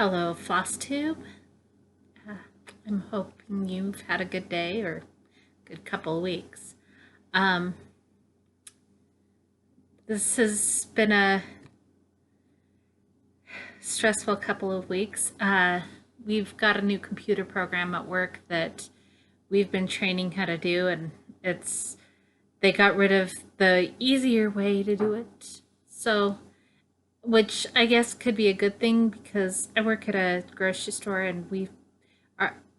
Hello, Flosstube. Uh, I'm hoping you've had a good day or good couple of weeks. Um, this has been a stressful couple of weeks. We've got a new computer program at work that we've been training how to do, and they got rid of the easier way to do it. So, which I guess could be a good thing because I work at a grocery store and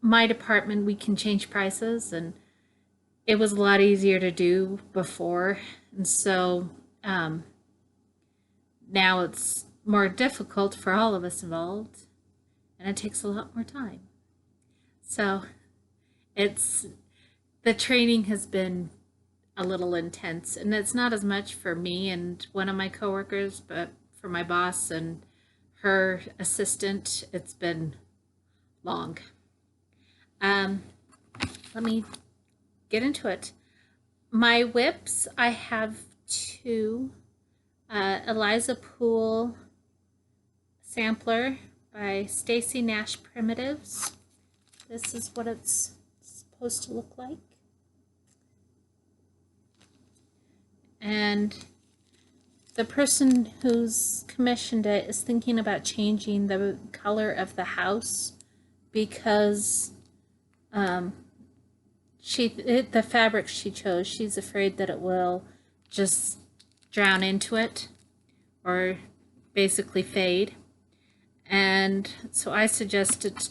my department, we can change prices, and it was a lot easier to do before. And so um, now it's more difficult for all of us involved, and it takes a lot more time. So it's the training has been a little intense, and it's not as much for me and one of my coworkers, but for my boss and her assistant, it's been long. Um, Let me get into it. My whips, I have two. Eliza Poole sampler by Stacy Nash Primitives. This is what it's supposed to look like. And the person who's commissioned it is thinking about changing the color of the house because the fabric she chose, she's afraid that it will just drown into it or basically fade. And so I suggested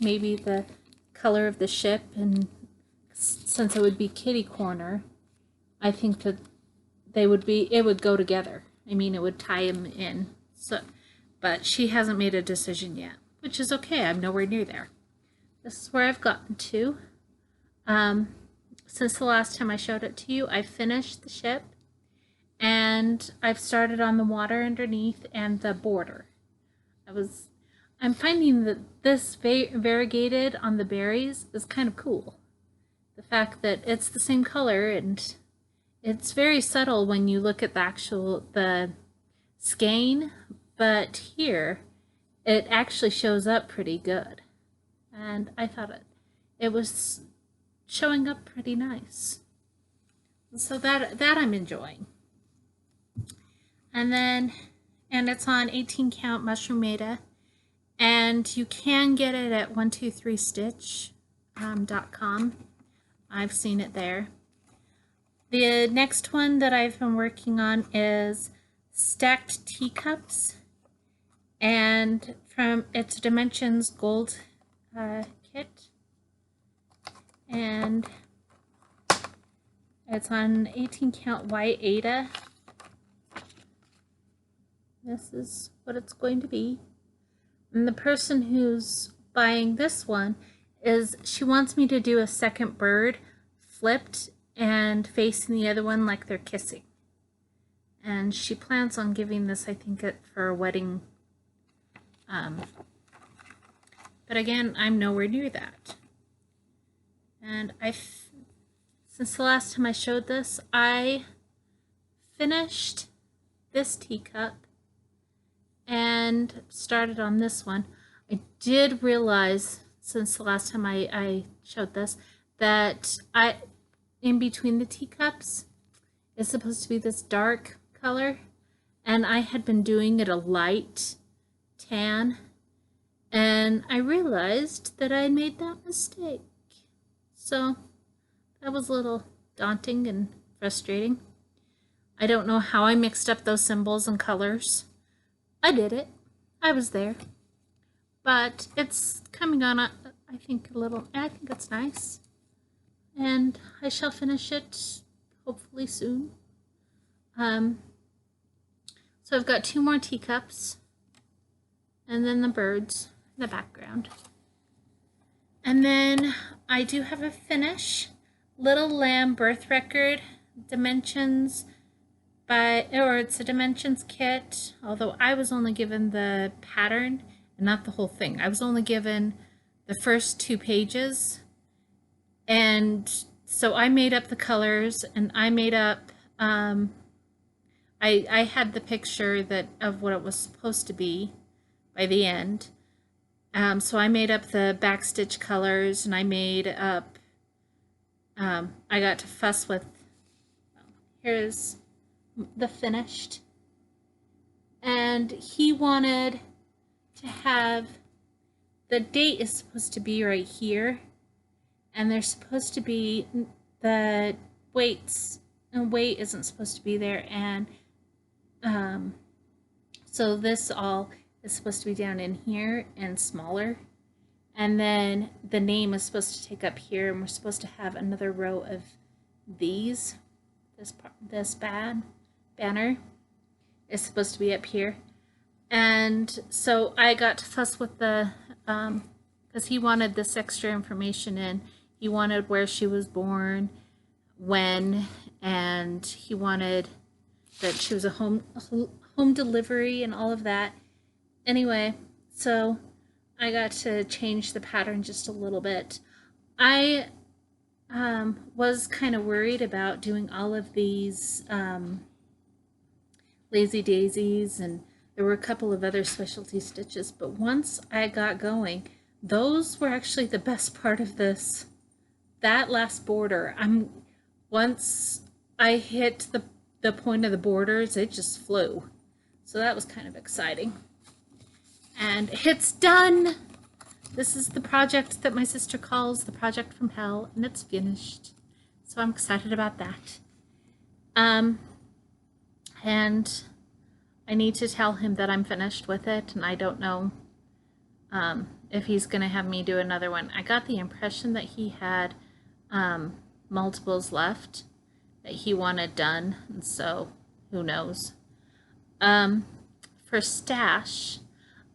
maybe the color of the ship, and since it would be kitty corner, I think that it would go together. I mean, it would tie them in. So, but she hasn't made a decision yet, which is okay. I'm nowhere near there. This is where I've gotten to. Since the last time I showed it to you, I finished the ship, and I've started on the water underneath and the border. I'm finding that this variegated on the berries is kind of cool. The fact that it's the same color, and it's very subtle when you look at the skein, but here it actually shows up pretty good. And I thought it was showing up pretty nice. So that I'm enjoying. And it's on 18 count mushroom maida, and you can get it at 123stitch.com. I've seen it there. The next one that I've been working on is stacked teacups, and it's a Dimensions Gold kit, and it's on 18 count white Ada. This is what it's going to be. And the person who's buying this one she wants me to do a second bird flipped and facing the other one like they're kissing. And she plans on giving this, I think, for a wedding. But again, I'm nowhere near that. And since the last time I showed this, I finished this teacup and started on this one. I did realize since the last time I showed this that in between the teacups is supposed to be this dark color, and I had been doing it a light tan, and I realized that I made that mistake. So that was a little daunting and frustrating. I don't know how I mixed up those symbols and colors. I did it. I was there. But it's coming on, I think, I think it's nice. And I shall finish it hopefully soon. So I've got two more teacups, and then the birds in the background. And then I do have a finish, Little Lamb Birth Record, Dimensions it's a Dimensions kit, although I was only given the pattern and not the whole thing. I was only given the first 2 pages, and so I made up the colors, and I made up I had the picture of what it was supposed to be by the end. So I made up the backstitch colors, and I made up, I got to fuss with, here's the finished. And he wanted to have, the date is supposed to be right here, and there's supposed to be the weights, and weight isn't supposed to be there, and so this all is supposed to be down in here and smaller, and then the name is supposed to take up here, and we're supposed to have another row of these. This banner is supposed to be up here. And so I got to fuss with the, because he wanted this extra information in. He wanted where she was born, when, and he wanted that she was a home delivery and all of that. Anyway, so I got to change the pattern just a little bit. I was kind of worried about doing all of these lazy daisies, and there were a couple of other specialty stitches, but once I got going, those were actually the best part of this. That last border, once I hit the point of the borders, it just flew. So that was kind of exciting. And it's done. This is the project that my sister calls the project from hell, and it's finished. So I'm excited about that. And I need to tell him that I'm finished with it, and I don't know if he's going to have me do another one. I got the impression that he had multiples left that he wanted done, and so who knows. For stash,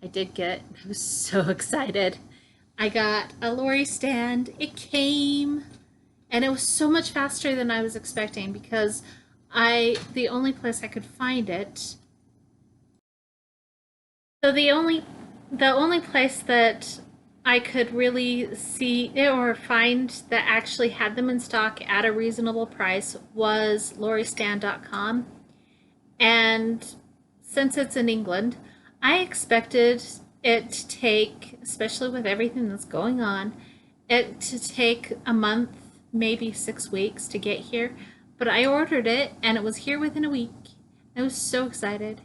I was so excited. I got a Lowry stand. It came, and it was so much faster than I was expecting, because the only place I could find it, so the only place that I could really see or find that actually had them in stock at a reasonable price was lowrystand.com. And since it's in England, I expected it to take, especially with everything that's going on, it to take a month, maybe 6 weeks to get here. But I ordered it, and it was here within a week. I was so excited.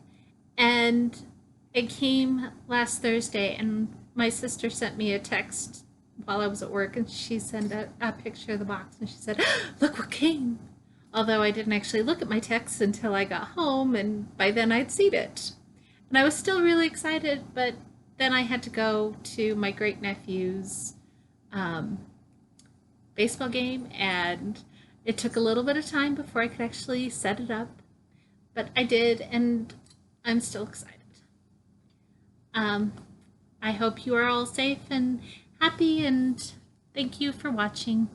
And it came last Thursday, and my sister sent me a text while I was at work, and she sent a picture of the box, and she said, "Look what came." Although I didn't actually look at my text until I got home, and by then I'd seen it. And I was still really excited, but then I had to go to my great-nephew's baseball game, and it took a little bit of time before I could actually set it up. But I did, and I'm still excited. I hope you are all safe and happy, and thank you for watching.